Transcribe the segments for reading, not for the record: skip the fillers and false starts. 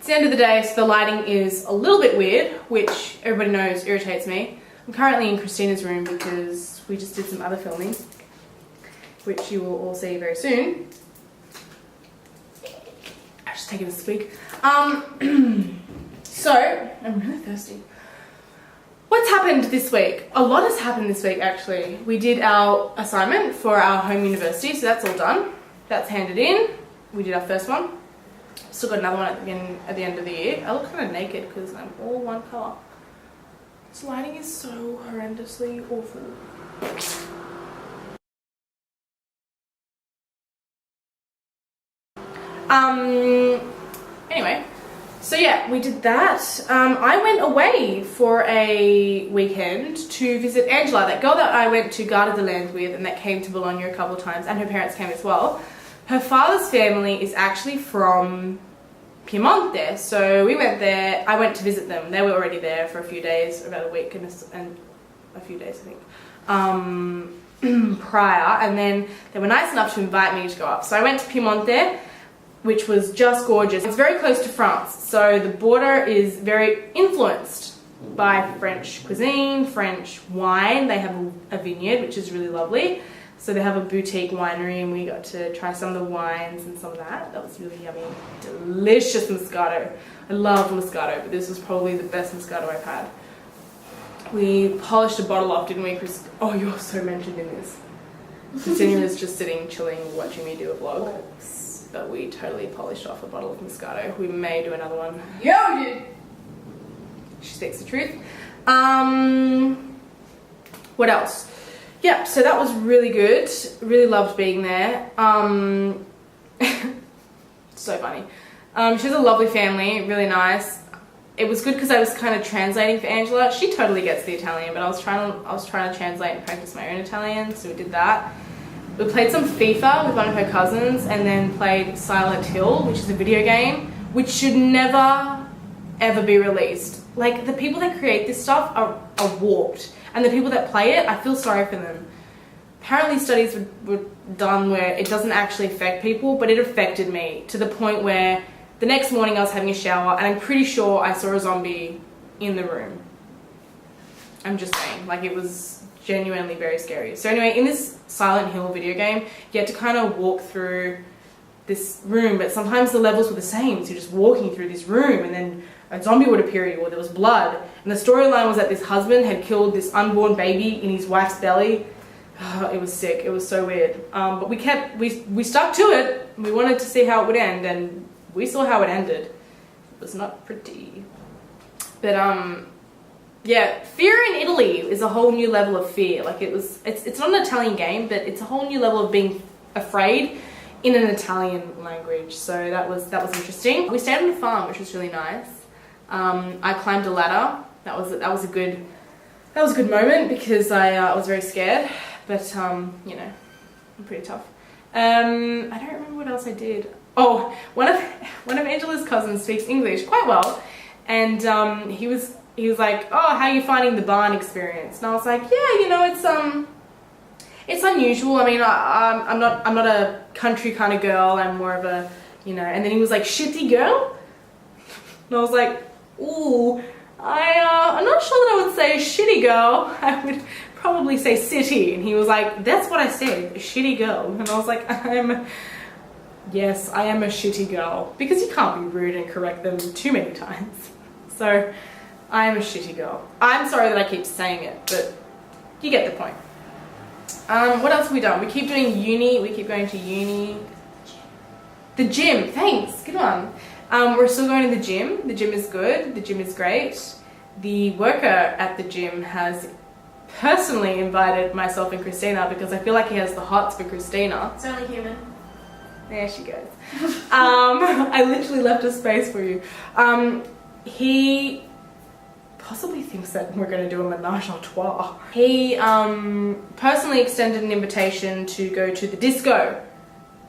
It's the end of the day, so the lighting is a little bit weird, which everybody knows irritates me. I'm currently in Christina's room because we just did some other filming, which you will all see very soon. I'll just take it a squeak. So, I'm really thirsty. What's happened this week? A lot has happened this week, actually. We did our assignment for our home university, so that's all done. That's handed in. We did our first one. Still got another one at the end of the year. I look kind of naked because I'm all one colour. This lighting is so horrendously awful. Anyway, so yeah, we did that. I went away for a weekend to visit Angela, that girl that I went to Garda de Land with and that came to Bologna a couple of times, and her parents came as well. Her father's family is actually from Piemonte, so we went there. I went to visit them. They were already there for a few days, about a week and a few days, I think, prior, and then they were nice enough to invite me to go up. So I went to Piemonte, which was just gorgeous. It's very close to France, so the border is very influenced by French cuisine, French wine. They have a vineyard, which is really lovely. So they have a boutique winery and we got to try some of the wines and some of that. That was really yummy. Delicious Moscato. I love Moscato, but this was probably the best Moscato I've had. We polished a bottle off, didn't we, Chris? Oh, you're so mentioned in this. Christina was just sitting, chilling, watching me do a vlog. But we totally polished off a bottle of Moscato. We may do another one. Yeah, we did. She speaks the truth. What else? Yeah, so that was really good. Really loved being there. So funny. She has a lovely family, really nice. It was good because I was kind of translating for Angela. She totally gets the Italian, but I was trying to translate and practice my own Italian, so we did that. We played some FIFA with one of her cousins and then played Silent Hill, which is a video game, which should never, ever be released. Like, the people that create this stuff are warped. And the people that play it, I feel sorry for them. Apparently studies were done where it doesn't actually affect people, but it affected me to the point where the next morning I was having a shower and I'm pretty sure I saw a zombie in the room. I'm just saying, like, it was genuinely very scary. So anyway, in this Silent Hill video game, you had to kind of walk through this room, but sometimes the levels were the same, so you're just walking through this room and then a zombie would appear at you or there was blood. And the storyline was that this husband had killed this unborn baby in his wife's belly. Oh, it was sick. It was so weird. But we stuck to it. We wanted to see how it would end, and we saw how it ended. It was not pretty. But yeah, fear in Italy is a whole new level of fear. Like, it's not an Italian game, but it's a whole new level of being afraid in an Italian language. So that was interesting. We stayed on a farm, which was really nice. I climbed a ladder. That was a good moment because I was very scared, but you know, I'm pretty tough. I don't remember what else I did. Oh, one of Angela's cousins speaks English quite well, and he was like, "Oh, how are you finding the barn experience?" And I was like, "Yeah, you know, it's unusual. I mean, I'm not a country kind of girl. I'm more of a, you know." And then he was like, "Shitty girl," and I was like, "Ooh, I'm not sure that I would say shitty girl. I would probably say city." And he was like, "That's what I said, a shitty girl." And I was like, yes, I am a shitty girl, because you can't be rude and correct them too many times. So I am a shitty girl. I'm sorry that I keep saying it, but you get the point. What else have we done? We keep doing uni. We keep going to uni. The gym. Thanks. Good one. We're still going to the gym. The gym is good. The gym is great. The worker at the gym has personally invited myself and Christina because I feel like he has the hots for Christina. It's only human. There she goes. I literally left a space for you. He possibly thinks that we're going to do a menage a trois. He personally extended an invitation to go to the disco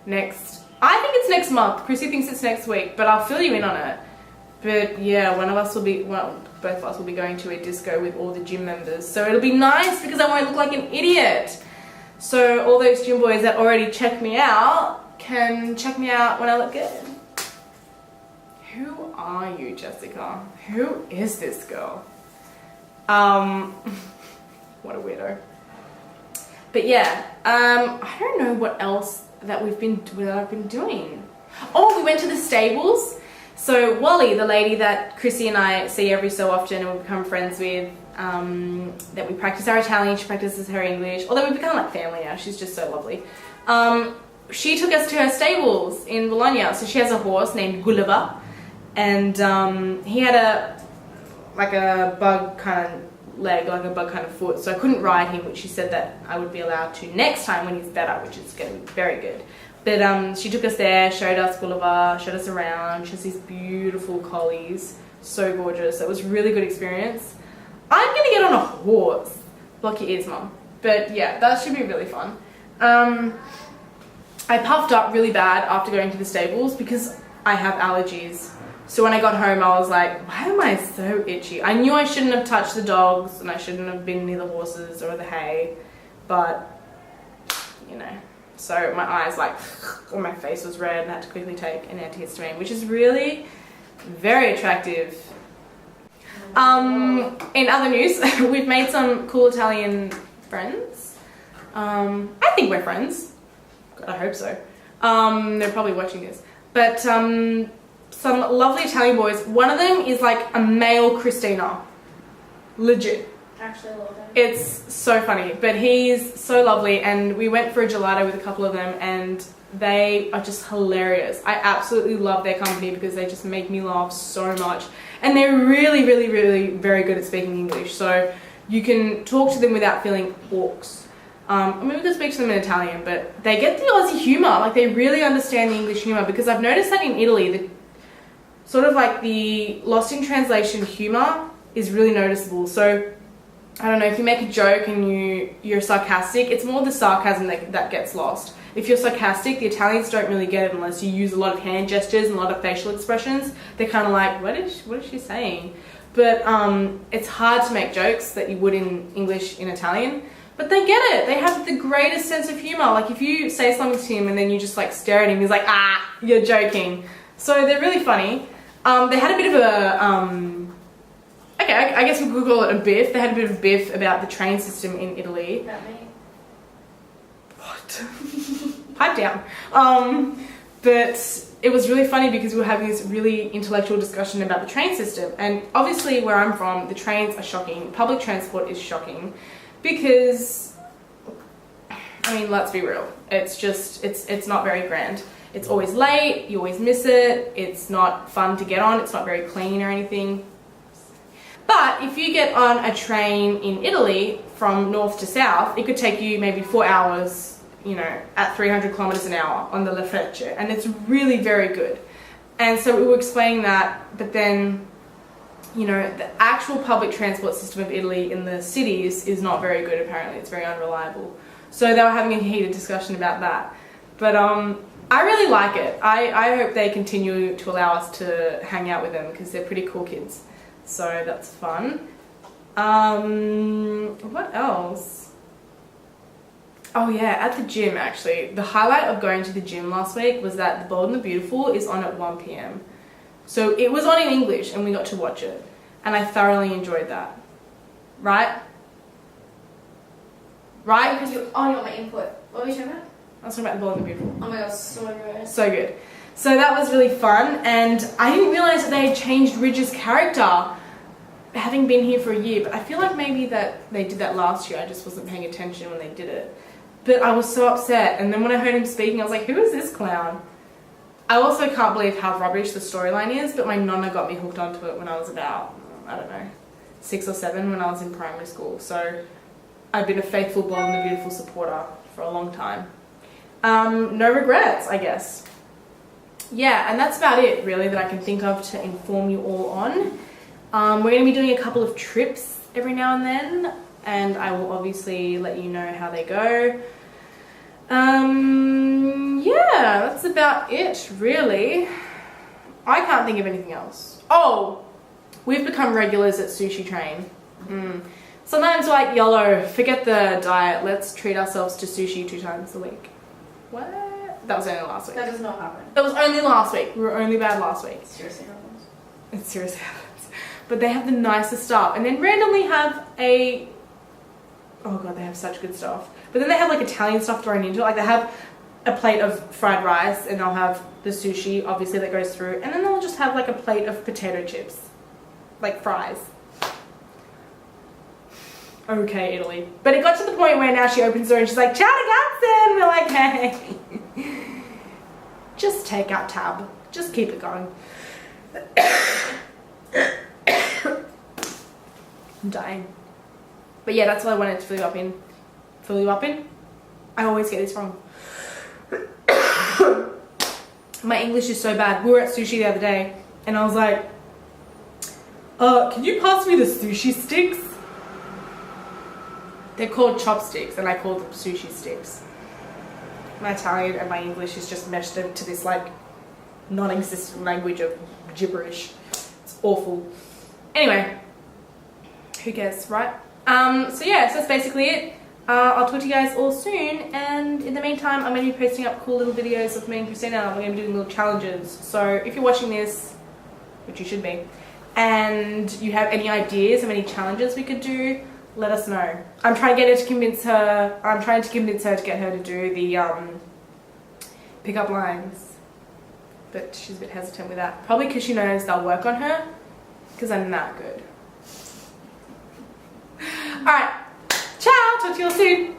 next. I think it's next month. Chrissy thinks it's next week, but I'll fill you in on it. But yeah, both of us will be going to a disco with all the gym members. So it'll be nice because I won't look like an idiot. So all those gym boys that already check me out can check me out when I look good. Who are you, Jessica? Who is this girl? What a weirdo. But yeah, I don't know what else that I've been doing. Oh, we went to the stables. So Wally, the lady that Chrissy and I see every so often and we become friends with, that we practice our Italian, she practices her English, although we've become like family now, she's just so lovely. She took us to her stables in Bologna. So she has a horse named Gulliver, and he had a bug kind of leg, like a bug kind of foot, so I couldn't ride him, which she said that I would be allowed to next time when he's better, which is going to be very good. But she took us there, showed us Gulliver, showed us around. She has these beautiful collies, so gorgeous. It was a really good experience. I'm going to get on a horse. Block your ears, Mum. But yeah, that should be really fun. I puffed up really bad after going to the stables because I have allergies. So when I got home, I was like, why am I so itchy? I knew I shouldn't have touched the dogs and I shouldn't have been near the horses or the hay, but, you know. So my eyes or my face was red and I had to quickly take an antihistamine, which is really very attractive. In other news, we've made some cool Italian friends. I think we're friends. God, I hope so. They're probably watching this. But some lovely Italian boys. One of them is like a male Christina. Legit. Actually love him. It's so funny. But he's so lovely, and we went for a gelato with a couple of them, and they are just hilarious. I absolutely love their company because they just make me laugh so much. And they're really, really, really very good at speaking English. So you can talk to them without feeling orcs. I mean, we could speak to them in Italian, but they get the Aussie humour. Like, they really understand the English humour, because I've noticed that in Italy, the sort of like the lost in translation humour is really noticeable. So, I don't know, if you make a joke and you're sarcastic, it's more the sarcasm that gets lost. If you're sarcastic, the Italians don't really get it unless you use a lot of hand gestures and a lot of facial expressions. They're kind of like, what is she saying? But it's hard to make jokes that you would in English in Italian. But they get it. They have the greatest sense of humour. Like, if you say something to him and then you just like stare at him, he's like, ah, you're joking. So they're really funny. They had a bit of a, okay, I guess we could call it a biff. They had a bit of a biff about the train system in Italy. About me. What? Pipe down. But it was really funny because we were having this really intellectual discussion about the train system. And obviously where I'm from, the trains are shocking. Public transport is shocking. Because, I mean, let's be real. It's just, it's not very grand. It's always late, you always miss it, it's not fun to get on, it's not very clean or anything. But if you get on a train in Italy from north to south, it could take you maybe 4 hours, you know, at 300 kilometers an hour on the La Frecce, and it's really very good. And so we were explaining that, but then, you know, the actual public transport system of Italy in the cities is not very good, apparently. It's very unreliable. So they were having a heated discussion about that. But I really like it. I hope they continue to allow us to hang out with them because they're pretty cool kids. So that's fun. What else? Oh yeah, at the gym actually. The highlight of going to the gym last week was that The Bold and the Beautiful is on at 1 p.m. So it was on in English and we got to watch it. And I thoroughly enjoyed that. Right? Right? Because you want my input. What were you talking about? I was talking about The Bold and the Beautiful. Oh my god, so good. So good. So that was really fun, and I didn't realise that they had changed Ridge's character, having been here for a year, but I feel like maybe that they did that last year, I just wasn't paying attention when they did it. But I was so upset, and then when I heard him speaking, I was like, who is this clown? I also can't believe how rubbish the storyline is, but my nonna got me hooked onto it when I was about, I don't know, 6 or 7 when I was in primary school. So I've been a faithful Bold and the Beautiful supporter for a long time. No regrets, I guess. Yeah, and that's about it really that I can think of to inform you all on. We're going to be doing a couple of trips every now and then, and I will obviously let you know how they go. Yeah, that's about it really. I can't think of anything else. Oh, we've become regulars at Sushi Train. Sometimes we're like, YOLO, forget the diet, let's treat ourselves to sushi 2 times a week. What? That was only last week. That does not happen. That was only last week. We were only bad last week. It seriously happens. It seriously happens. But they have the nicest stuff. And then randomly have a... Oh god, they have such good stuff. But then they have like Italian stuff thrown into it. Like they have a plate of fried rice and they'll have the sushi, obviously, that goes through. And then they'll just have like a plate of potato chips. Like fries. Okay, Italy. But it got to the point where now she opens the door and she's like, ciao ragazzi! And we're like, hey. Just take out tab. Just keep it going. I'm dying. But yeah, that's what I wanted to fill you up in. Fill you up in? I always get this wrong. My English is so bad. We were at sushi the other day and I was like, can you pass me the sushi sticks? They're called chopsticks and I call them sushi sticks. My Italian and my English is just meshed into this like non-existent language of gibberish. It's awful. Anyway, who cares, right? So yeah, so that's basically it. I'll talk to you guys all soon, and in the meantime I'm going to be posting up cool little videos of me and Christina. We're going to be doing little challenges. So if you're watching this, which you should be, and you have any ideas of any challenges we could do, let us know. I'm trying to get her to convince her. I'm trying to convince her to get her to do the pickup lines, but she's a bit hesitant with that. Probably because she knows they'll work on her, because I'm that good. All right, ciao. Talk to you all soon.